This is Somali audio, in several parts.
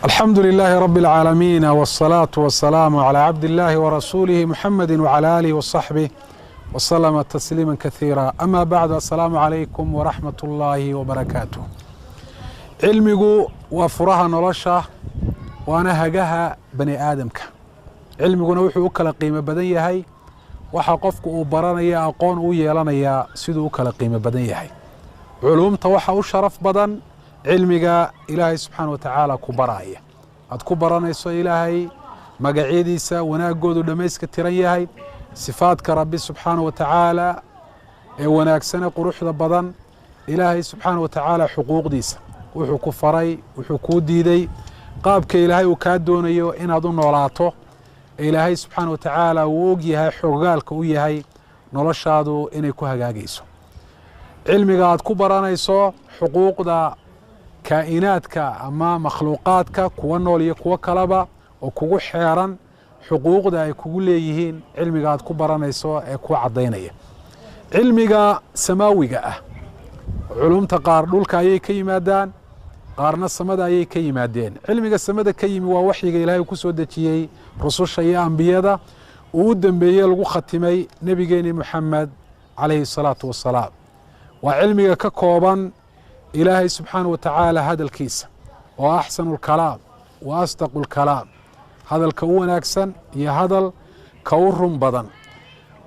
الحمد لله رب العالمين والصلاة والسلام على عبد الله ورسوله محمد وعلى آله وصحبه وسلم تسليما كثيرا. أما بعد، السلام عليكم ورحمة الله وبركاته. علمigu waa furaha nolosha waana hagaha bani aadamka. cilmiguna wuxuu u kala qiimo badan yahay waxa qofku uu baranaya aqoon u yeelanaya sidoo kala qiimo badan yahay. culumta waxa u sharaf badan cilmiga ilaahay subxaanahu wa ta'ala ku baraya. ad ku baranayso ilaahay magaciisa wanaagoodu dhamayska tiran yahay, sifaadka rabbi subxaanahu wa ta'ala ee wanaagsan quruxda badan, ilaahay subxaanahu wa ta'ala xuquuqdiisa wuxuu ku faray, wuxuu ku diiday, qaabka ilaahay uu ka doonayo inaad u noolaato. ilaahay subxaanahu wa ta'ala uu og yahay xogaalka u yahay noloshaadu inay ku hagaagayso. cilmiga aad ku baranayso xuquuqda kaa'inaadka ama makhluuqaadka kuwa nool iyo kuwa kaleba oo kugu xeeran xuquuqda ay kugu leeyihiin cilmiga aad ku baranayso ee ku cadaynaya. cilmiga samaawiga ah culumta qaar dhulka ayay ka yimaadaan, qaarna samada ayay ka yimaadeen. cilmiga samada ka yimi waa waxyiga ilaahay ku soo dejiyey rususha iyo ambiyada uu dambeeyey lagu khatimay nabigeeni Muhammad calayhi salaatu wasalaam. waa cilmiga ka kooban ilaahay subxaanahu wa ta'ala hadalkiisa oo axsanul kalaam wa asdaqul kalaam, hadalka u wanaagsan iyo hadal ka u run badan,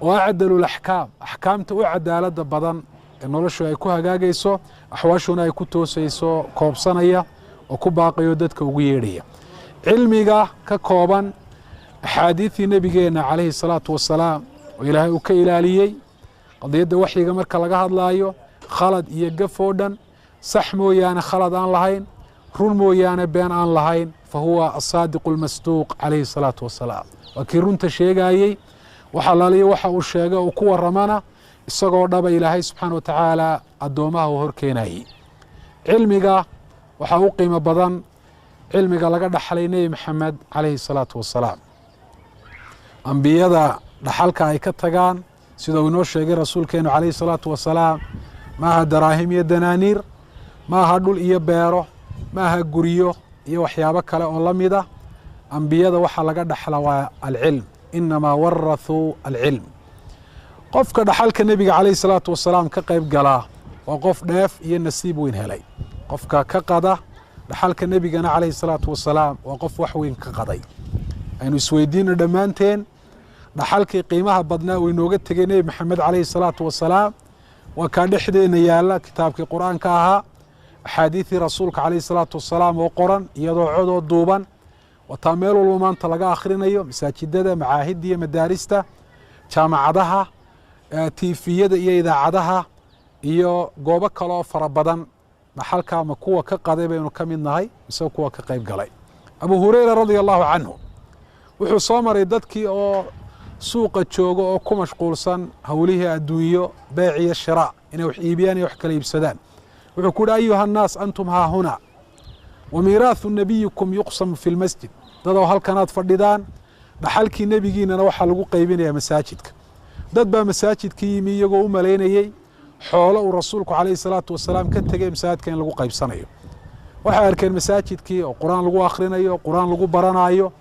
oo acdalul axkaam, axkaamta u cadaalada badan ee noloshu ay ku hagaagayso, axwaashuna ay ku toosayso, koobsanaya oo ku baaqayo dadka ugu yeedhaya. cilmiga ka kooban axaadiithii nabigeena calayhi salaatu wasalaam oo ilaahay uu ka ilaaliyey qadiyadda waxyiga marka laga hadlaayo, khalad iyo gaf oo dhan, sax mooyaane khalad aan lahayn, run mooyaane been aan lahayn, fahuwa asaadiqu almasduuq calayhi salaatu wasalaam. waa kii runta sheegayey, waxa laaliyo waxa uu sheegay oo ku waramana isagoo dhaba ilaahay subxaanahu wa ta'ala addoomaha uu horkeenayey. cilmiga waxa u qiimo badan cilmiga laga dhaxlay nebi maxamed calayhi salaatu wasalaam. ambiyada dhaxalka ay ka tagaan sida uu inoo sheegay rasuulkeenu calayhi salaatu wasalaam, maaha daraahim iyo danaaniir, maaha dhul iyo beero, maaha guryo iyo waxyaabo kale oo la mid ah. ambiyada waxa laga dhaxla waa alcilm, inamaa warathuu alcilm. qofka dhaxalka nebiga calayhi salaatu wasalaam ka qayb galaa waa qof dheef iyo nasiib weyn helay. qofka ka qada dhaxalka nebigana calayhi salaatu wasalaam waa qof wax weyn ka qaday. aynu isweydiino dhammaanteen dhaxalkii qiimaha badnaa uu inooga tegay nebi maxamed calayhi salaatu wasalaam waa kaa dhexdeena yaalla kitaabkii qur'aanka ahaa, axaadiithii rasuulka calayhi salaatu wasalaam oo qoran iyadoo codoo duuban, wataa meel walba maanta laga akhrinayo, masaajidada, macaahidda iyo madaarista, jaamacadaha, tiifiyada iyo idaacadaha iyo goobo kale oo fara badan. dhaxalka ama kuwa ka qaday baynu ka mid nahay mise kuwa ka qayb galay. abu hurayra radia allahu canhu wuxuu soo maray dadkii oo suuqa jooga oo ku mashquulsan howlihii adduunyo, beec iyo shiraa, inay wax iibiyaan iyo wax kala iibsadaan. wuxuu ku yidhi ayuha annaas antum haa huna wa miiraahu nabiyikum yuqsamu fi lmasjid. dadoo halkanaad fadhidaan, dhaxalkii nebigiinana waxaa lagu qaybinayaa masaajidka. dad baa masaajidka yimi iyagoo u malaynayey xoolo uu rasuulku calayhi salaatu wasalaam ka tegey masaajidka in lagu qaybsanayo. waxay arkeen masaajidkii oo qur-aan lagu akhrinayo, qur-aan lagu baranayo,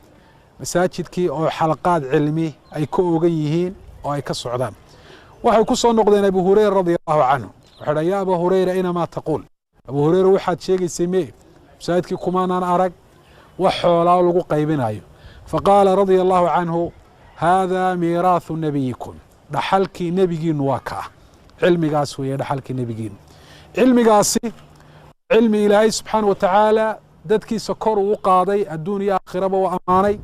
masaajidkii oo xalaqaad cilmi ay ka ogan yihiin oo ay ka socdaan. waxay ku soo noqdeen abu hurayra radia allahu canhu. waxay dhahan yaa aba hurayra inamaa taquul, abu hurayra waxaad sheegaysay mee masaajidkii kumaanaan arag wax xoolaa lagu qaybinayo. faqaala radia allahu canhu haadaa miiraahu nabiyikum, dhaxalkii nebigiinu waa ka ah. cilmigaas weeye dhaxalkii nebigiinu. cilmigaasi cilmi ilaahay subxaanahu wa ta'ala dadkiisa kor uu qaaday, adduun iyo aakhiraba uu ammaanay,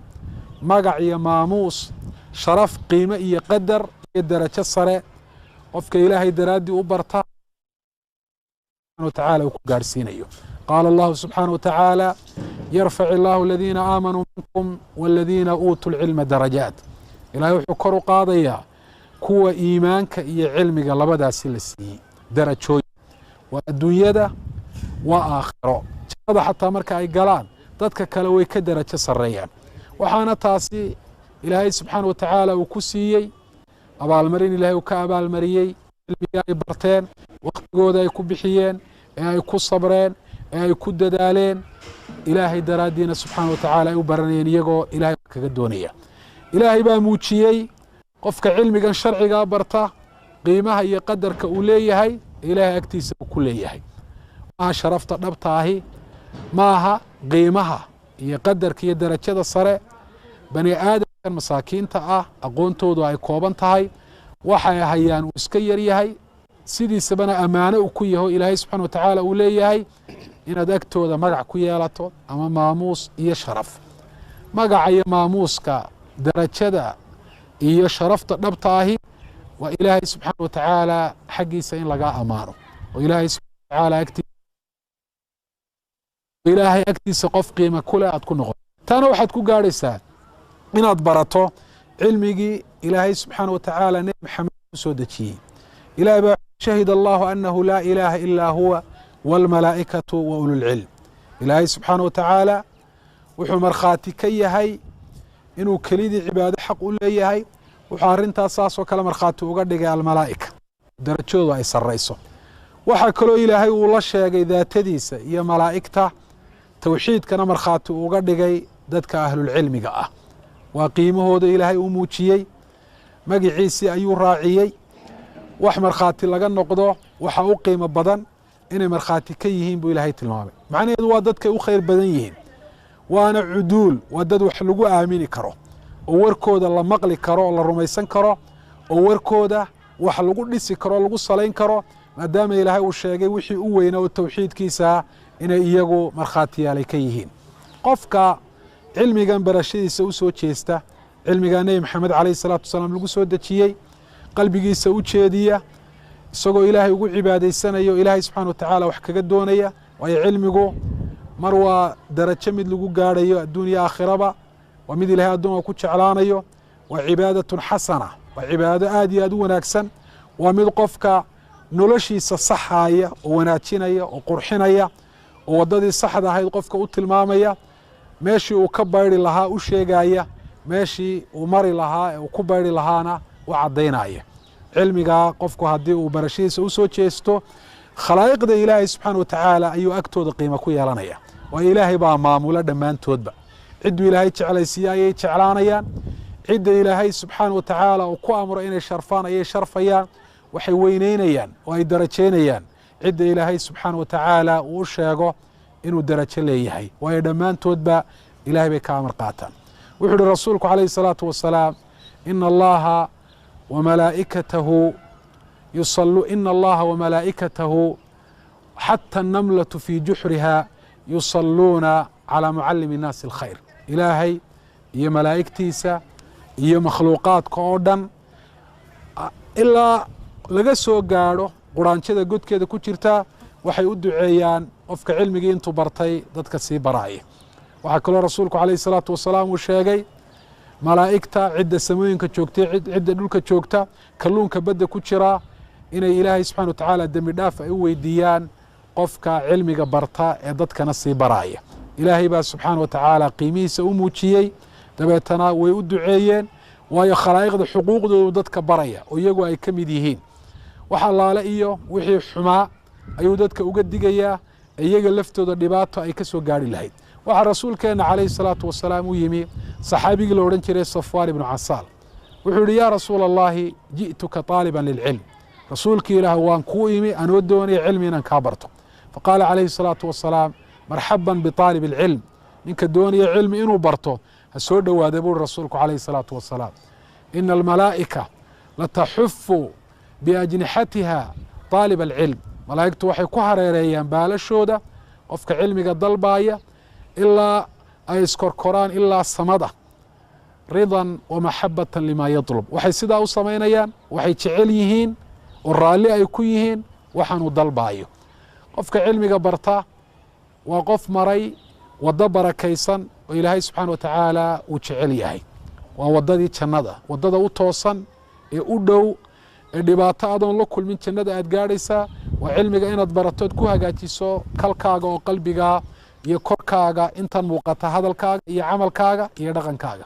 magac iyo maamuus, sharaf, qiimo iyo qadar iyo darajo sare qofka ilaahay daraaddii u barta wa ta'ala uu ku gaarsiinayo. qaala allahu subxaanahu wa ta'ala yarfac illaahu aladiina aamanuu minkum waladiina uutuu lcilma darajaat. ilaahay wuxuu kor u qaadayaa kuwa iimaanka iyo cilmiga labadaasi la siiyey darajooyin, waa adduunyada waa aakhiro. jannada xataa marka ay galaan dadka kale way ka darajo sarreeyaan. waxaana taasi ilaahay subxaanahu wa ta'ala uu ku siiyey abaalmarin ilaahay uu ka abaalmariyey cilmiga ay barteen, waqtigooda ay ku bixiyeen, ee ay ku sabreen, ee ay ku dadaaleen, ilaahay daraadiina subxaana watacaala ay u baranayeen iyagoo ilaahay kaga doonaya. ilaahay baa muujiyey qofka cilmigan sharcigaa barta qiimaha iyo qadarka uu leeyahay ilaahay agtiisa uu ku leeyahay. maaha sharafta dhabta ahi, maaha qiimaha iyo qadarka iyo darajada sare bani aadamkan masaakiinta ah aqoontoodu ay kooban tahay, waxay hayaan uu iska yar yahay, sidiisabana ammaano uu ku yaho ilaahay subxaana watacaala uu leeyahay inaad agtooda magac ku yeelato ama maamuus iyo sharaf. magaca iyo maamuuska darajada iyo sharafta dhabta ahi waa ilaahay subxaana watacaala xaggiisa in laga ammaano oo ilaahay agtiisa qof qiimo kule aad ku noqoto. taana waxaad ku gaadhaysaa inaad barato cilmigii ilaahay subxaana watacaala nebi maxamed u soo dejiyey. ilahay baa shahida allahu annahu laa ilaaha ilaa huwa wاlmalaa'ikatu wa ululcilm. ilaahay subxaana watacaala wuxuu markhaati ka yahay inuu kelidii cibaado xaq u leeyahay. wuxuu arrintaas saasoo kale markhaati uga dhigay almalaa'ika, darajoodu ay sarrayso. waxaa kaloo ilaahay uu la sheegay daatadiisa iyo malaa'igta towxiidkana markhaati uga dhigay dadka ahlulcilmiga ah. waa qiimahooda ilaahay u muujiyey, magiciisii ayuu raaciyey. wax markhaati laga noqdo waxa u qiimo badan inay markhaati ka yihiin buu ilaahay tilmaamay. macnaheedu waa dadkay u khayr badan yihiin, waana cuduul, waa dad wax lagu aamini karo oo warkooda la maqli karo oo la rumaysan karo oo warkooda wax lagu dhisi karo o lagu salayn karo, maadaama ilaahay uu sheegay wixii u weynaa oo towxiidkiisaa inay iyagu markhaatiyaalay ka yihiin. qofka cilmigan barashadiisa u soo jeesta, cilmigaa nebi maxamed calayhi salaatu wasalaam lagu soo dejiyey, qalbigiisa u jeediya isagoo ilaahay ugu cibaadaysanayo ilaahay subxana watacaala wax kaga doonaya. waayo cilmigu mar waa darajo mid lagu gaadhayo adduunya aakhiraba, waa mid ilaahay addoonka ku jeclaanayo, waa cibaadatun xasana, waa cibaado aad iyo aad u wanaagsan, waa mid qofka noloshiisa saxaaya oo wanaajinaya oo qurxinaya oo waddadii saxda ahayd qofka u tilmaamaya, meeshii uu ka bayri lahaa u sheegaya, meeshii uu mari lahaa ee uu ku bayri lahaana u caddaynaya. cilmigaa qofku haddii uu barashadiisa u soo jeesto, khalaa'iqda ilaahay subxaana watacaala ayuu agtooda qiimo ku yeelanaya. waayo ilaahay baa maamula dhammaantoodba. cidduu ilaahay jeclaysiiye ayay jeclaanayaan, cidda ilaahay subxaana watacaala uu ku amro inay sharfaan ayay sharfayaan, waxay weynaynayaan oo ay darajaynayaan cidda ilaahay subxaana watacaala uu u sheego inuu darajo leeyahay. waayo dhammaantoodba ilaahay bay ka amar qaataan. wuxuu uhi rasuulku calayhi salaatu wasalaam ina allaha wamalaa'ikatahu xata annamlatu fii juxriha yusalluuna calaa mucallimi innaasi alkhayr. ilaahay iyo malaa'igtiisa iyo makhluuqaadka oo dhan ilaa laga soo gaadho quraanjada godkeeda ku jirta waxay u duceeyaan qofka cilmigii intuu bartay dadka sii baraaya. waxaa kaloo rasuulku calayhi salaatu wasalaam uu sheegay malaa'igta cidda samooyinka joogta, cidda dhulka joogta, kalluunka badda ku jira, inay ilaahay subxana watacaala dembi dhaaf ay u weydiiyaan qofka cilmiga barta ee dadkana sii baraaya. ilaahay baa subxaana watacaala qiimihiisa u muujiyey, dabeetana way u duceeyeen. waayo khalaa'iqda xuquuqdoodu dadka baraya oo iyagu ay ka mid yihiin. wax allaale iyo wixii xumaa ayuu dadka uga digayaa, iyaga laftooda dhibaato ay ka soo gaari lahayd. waxaa rasuulkeenna calayhi salaatu wasalaam u yimi saxaabigii la odhan jiray safwaan ibnu casaal. wuxuu yihi yaa rasuula allahi ji'tuka taaliban lilcilm. rasuulkii ilaah waan kuu imi anoo doonaya cilmi inaan kaa barto. faqaala calayhi salaatu wasalaam marxaban bitaalib alcilm. ninka doonaya cilmi inuu barto ha soo dhowaada buuri rasuulku calayhi salaatu wasalaam. ina almalaa'ika lataxufu biajnixatiha taalib alcilm. malaa'igtu waxay ku hareereeyaan baalashooda qofka cilmiga dalbaaya ilaa ay iskorkoraan ilaa samada, ridan wa maxabatan limaa yatlub. waxay sidaa u samaynayaan, waxay jecel yihiin oo raalli ay ku yihiin waxaanuu dalbaayo. qofka cilmiga barta waa qof maray waddo barakaysan oo ilaahay subxaana watacaala uu jecel yahay. waa waddadii jannada, waddada u toosan ee u dhow ee dhibaato adoon la kulmin jannada aad gaadhaysaa. waa cilmiga inaad baratood ku hagaajiso kalkaaga oo qalbigaa iyo korkaaga intan muuqata hadalkaaga iyo camalkaaga iyo dhaqankaaga.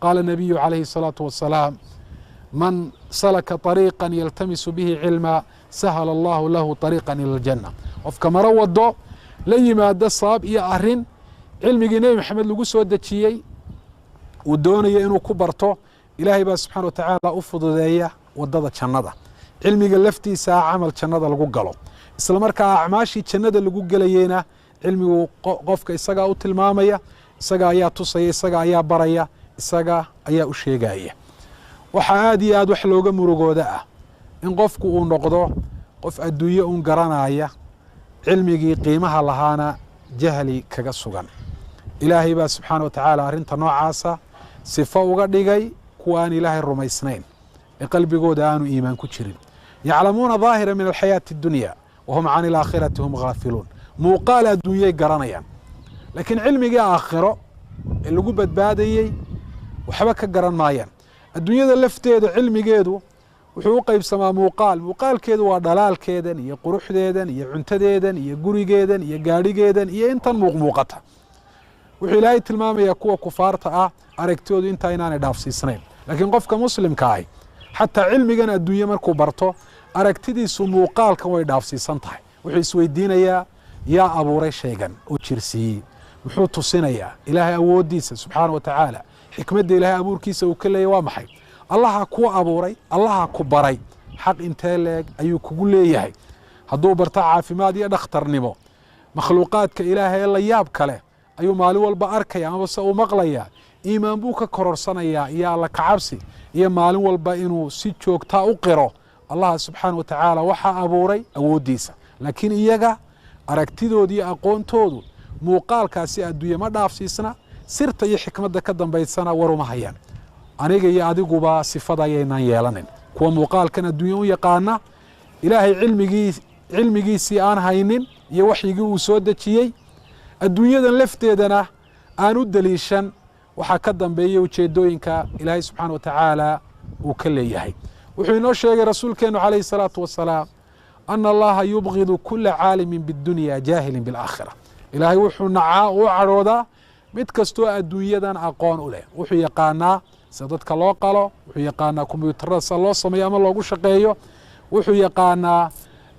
qaala nabiyu calayhi الsalaatu wasalaam man salaka طariiqan yaltamisu bihi cilma sahala allahu lahu طariiqan ila اljanna. qofka maro wado la yimaado sabab iyo arin cilmigii nebi maxamed lagu soo dejiyey uu doonayo inuu ku barto ilaahay baa subxaana wa tacaala u fududeeya waddada jannada cilmiga laftiisa camal jannada lagu galo isla markaa acmaashii jannada lagu gelayeyna cilmigu qofka isagaa u tilmaamaya isaga ayaa tusaya isaga ayaa baraya isaga ayaa u sheegaya waxaa aad iyo aad wax looga murugooda ah in qofku uu noqdo qof adduunye uun garanaya cilmigii qiimaha lahaana jahli kaga sugan ilaahay baa subxaana wa tacaala arrinta noocaasa sifo uga dhigay kuwa aan ilaahay rumaysnayn ee qalbigooda aanu iimaan ku jirin yaclamuuna daahira min alxayaati addunya wahum can ilaakhirati hum gaafiluun muuqaal adduunyay garanayaan laakiin cilmigii aakhiro ee lagu badbaadayey waxba ka garan maayaan adduunyada lafteeda cilmigeedu wuxuu u qaybsamaa muuqaalkeedu waa dhalaalkeedan iyo quruxdeedan iyo cuntadeedan iyo gurigeedan iyo gaadhigeedan iyo intan muuqmuuqata wuxuu ilaahay tilmaamayaa kuwa kufaarta ah aragtoodu intaa inaanay dhaafsiisnayn laakiin qofka muslimka ahi xataa cilmigan adduunye markuu barto aragtidiisu muuqaalkan way dhaafsiisan tahay wuxuu isweydiinayaa yaa abuuray shaygan oo jirsiiyey muxuu tusinayaa ilaahay awooddiisa subxaana wa tacaala xikmadda ilaahay abuurkiisa uu ka leeyahy waa maxay allaha kuu abuuray allaha ku baray xaq intee leeg ayuu kugu leeyahay hadduu barto caafimaad iyo dhakhtarnimo makhluuqaadka ilaahay ee la yaab kale ayuu maalin walba arkaya amase uu maqlayaa iimaan buu ka kororsanayaa iyo alla kacabsi iyo maalin walba inuu si joogtaa u qiro allaha subxaana wa tacaala waxaa abuuray awooddiisa laakiin iyaga aragtidooda iyo aqoontoodu muuqaalkaasi adduunye ma dhaafsiisna sirta iyo xikmadda ka dambaysana waruma hayaan aniga iyo adiguba sifada ayaynaan yeelanin kuwa muuqaalkan adduunye u yaqaana ilaahay cilmigiisii aan haynin iyo waxyigii uu soo dejiyey adduunyadan lafteedana aan u daliishan waxaa ka dambeeya ujeedooyinka ilaahay subxaana wa tacaala uu ka leeyahay wuxuu inoo sheegay rasuulkeenu calayhi salaatu wasalaam ana allaha yubgidu kula caalimin bidunya jaahilin bilaakhira ilaahay wuxuu nacaa u cadhoodaa mid kastoo adduunyadan aqoon u leh wuxuu yaqaanaa sida dadka loo qalo wuxuu yaqaanaa kombiyuutarada sida loo sameeyo ama loogu shaqeeyo wuxuu yaqaanaa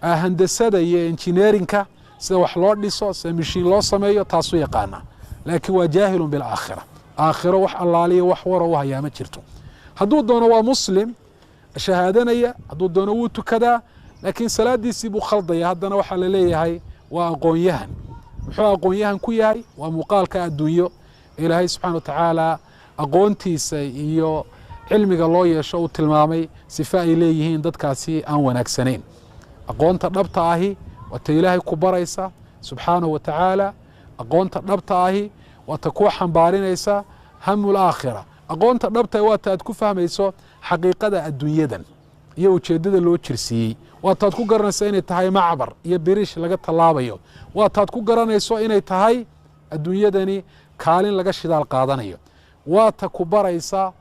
handasada iyo engineerinka sida wax loo dhiso sida mashiin loo sameeyo taasuu yaqaanaa laakiin waa jaahilun bilaakhira aakhiro wax allaaliya wax wara u hayaa ma jirto hadduu doono waa muslim shahaadanaya hadduu doono wuu tukadaa laakiin salaadiisii buu khaldaya haddana waxaa la leeyahay waa aqoon-yahan muxuu aqoon-yahan ku yahay waa muuqaalka adduunyo ilaahay subxana wa tacaala aqoontiisa iyo cilmiga loo yeesho uu tilmaamay sife ay leeyihiin dadkaasi aan wanaagsanayn aqoonta dhabta ahi waa ta ilaahay ku baraysa subxaanahu wa tacaala aqoonta dhabta ahi waa ta kuu xambaarinaysa hamu laakhira aqoonta dhabta waa ta aad ku fahmayso xaqiiqada adduunyadan iyo ujeeddada loo jirsiiyey waa taad ku garanayso inay tahay macbar iyo biriish laga tallaabayo waa taad ku garanayso inay tahay adduunyadani kaalin laga shidaal qaadanayo waa ta ku baraysa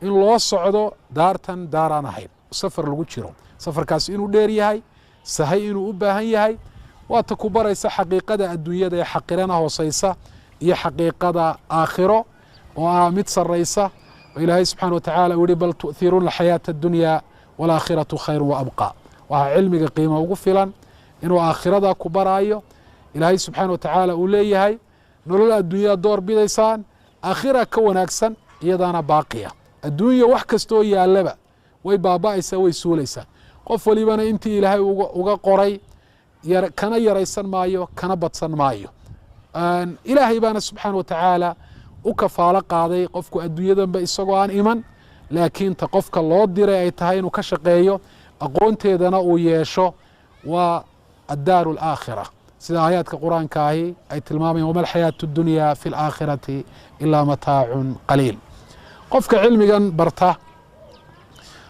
in loo socdo daartan daaraan ahayn safar lagu jiro safarkaasi inuu dheer yahay sahay inuu u baahan yahay waa ta ku baraysa xaqiiqada adduunyada ee xaqirana hoosaysa iyo xaqiiqada aakhiro oo ah mid sarraysa oo ilaahay subxaana wa tacaala uu yihi bal tu'hiruuna alxayaata addunya waalaakhiratu khayru wa abqaa waxaa cilmiga qiimo ugu filan inuu aakhirada ku baraayo ilaahay subxaana wa tacaala uu leeyahay nolol adduunyada door bidaysaan aakhira ka wanaagsan iyadaana baaqiya adduunya wax kastooo yaallaba way baaba'aysaa way suulaysaa qof walibana intii ilaahay uga qoray kana yaraysan maayo kana badsan maayo ilaahay baana subxaana wa tacaala u kafaalo qaaday qofku adduunyadanba isagoo aan iman laakiin ta qofka loo diray ay tahay inuu ka shaqeeyo aqoonteedana uu yeesho waa addaaru alaakhira sida aayaadka qur-aanka ahi ay tilmaamayeen wama alxayaatu اdunya fi اlaakhirati ilaa mataacun qaliil qofka cilmigan barta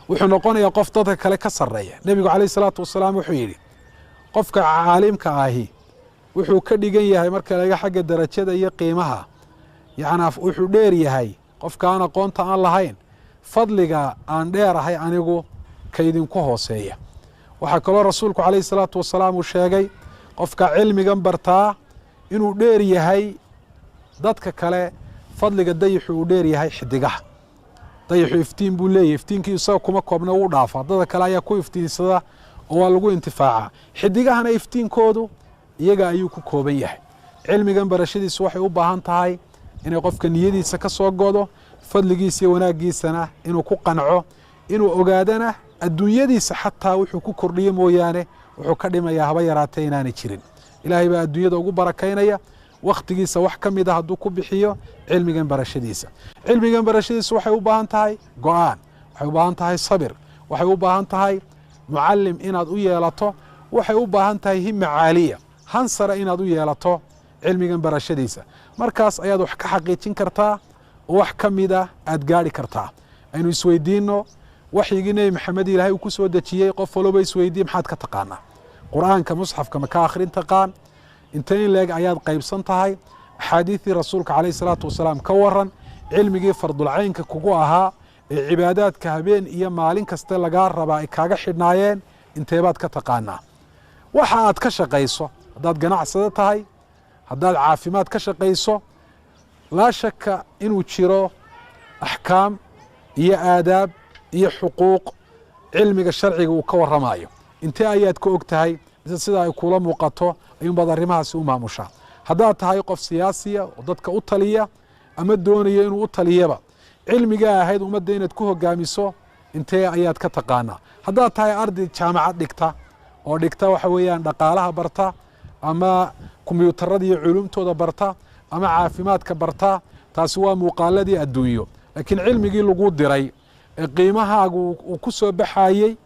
wuxuu noqonayaa qof dadka kale ka sareeya nebigu calayh الsalaatu wasalaam wuxuu yidhi qofka caalimka ahi wuxuu ka dhigan yahay marka laga xagga darajada iyo qiimaha yacnaa wuxuu dheer yahay qofka aan aqoonta aan lahayn fadliga aan dheerahay anigu ka idinku hooseeya waxaa kaloo rasuulku calayh الsalaatu wasalaam uu sheegay qofka cilmigan bartaa inuu dheer yahay dadka kale fadliga dayixu uu dheer yahay xidigaha dayixu iftiin buu leeyahy iftiinkii isaga kuma koobna wuu dhaafa dada kale ayaa ku iftiinsada oo waa lagu intifaacaa xidigahana iftiinkoodu iyaga ayuu ku kooban yahay cilmigan barashadiisu waxay u baahan tahay inay qofka niyadiisa ka soo godo fadligiisa iyo wanaagiisana inuu ku qanco inuu ogaadana adduunyadiisa xataa wuxuu ku kordhiyo mooyaane wuxuu ka dhimayaa haba yaraatee inaanay jirin ilaahay baa adduunyada ugu barakaynaya wakhtigiisa wax ka mid ah hadduu ku bixiyo cilmigan barashadiisa waxay u baahan tahay go-aan waxay u baahan tahay sabir waxay u baahan tahay mucallim inaad u yeelato waxay u baahan tahay himma caaliya hansara inaad u yeelato cilmigan barashadiisa markaas ayaad wax ka xaqiijin kartaa oo wax ka mid ah aad gaari kartaa aynu isweydiino waxyigii nebi maxamed ilaahay uu ku soo dejiyey qof walba isweydiin maxaad ka taqaanaa qur'aanka musxafka ma ka akhrin taqaan intee in leeg ayaad qaybsan tahay axaadiidii rasuulka calayhi salaatu wasalaam ka waran cilmigii fardulcaynka kugu ahaa ee cibaadaadka habeen iyo maalin kaste lagaa rabaa ay kaaga xidhnaayeen inteebaad ka taqaanaa waxa aad ka shaqayso haddaad ganacsado tahay haddaad caafimaad ka shaqayso laa shaka inuu jiro axkaam iyo aadaab iyo xuquuq cilmiga sharciga uu ka warramayo intee ayaad ka og tahay mise sida ay kula muuqato ayuunbaad arrimahaasi u maamushaa haddaad tahay qof siyaasiya oo dadka u taliya ama doonayo inuu u taliyaba cilmigaa ahayd ummadda inaad ku hogaamiso intee ayaad ka taqaanaa haddaad tahay arday jaamacad dhigta oo dhigta waxa weeyaan dhaqaalaha barta ama kombiyuutarada iyo culumtooda barta ama caafimaadka barta taasi waa muuqaaladii adduunyo laakiin cilmigii lagu diray ee qiimahaagu uu ku soo baxayey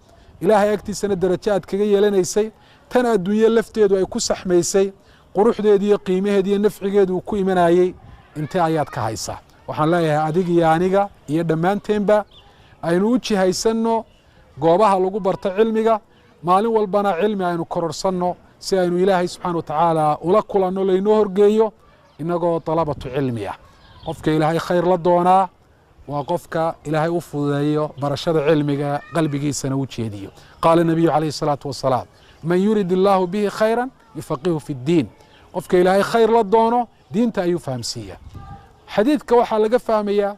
ilaahay agtiisana darajo aad kaga yeelanaysay tan adduunye lafteedu ay ku saxmaysay quruxdeedii iyo qiimaheedii iyo nafcigeedu uu ku imanayey intee ayaad ka haysaa waxaan leeyahay adig iyo aniga iyo dhammaanteenba aynu u jihaysanno goobaha lagu barto cilmiga maalin walbana cilmi aynu kororsanno si aynu ilaahay subxaana watacaala ula kulanno laynoo horgeeyo inagoo dalabatu cilmi ah qofka ilaahay khayr la doonaa waa qofka ilaahay u fududeeyo barashada cilmiga qalbigiisana u jeediyo qaala nabiyu calayhi salaatu wasalaam man yurid illaahu bihi khayran yufaqihu fi ddiin qofka ilaahay khayr la doono diinta ayuu fahamsiiya xadiidka waxaa laga fahmayaa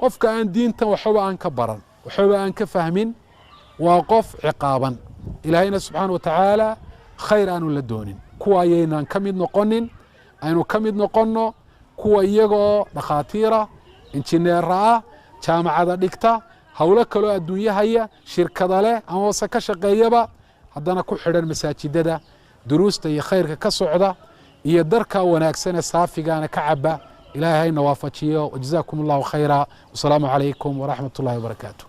qofka aan diintan waxba aan ka baran waxba aan ka fahmin waa qof ciqaaban ilaahayna subxaana watacaala khayr aanu la doonin kuwa ayaynaan ka mid noqonin aynu ka mid noqonno kuwa iyagoo dhakhaatiira injineera ah jaamacada dhigta howlo kaloo adduunyahaya shirkada leh amase ka shaqeeyaba haddana ku xidhan masaajidada duruusta iyo khayrka ka socda iyo darka wanaagsanee saafigaana ka caba ilaahay hayna waafajiyo wajazaakum allahu khayra wasalaamu calaykum waraxmat ullahi wabarakaatu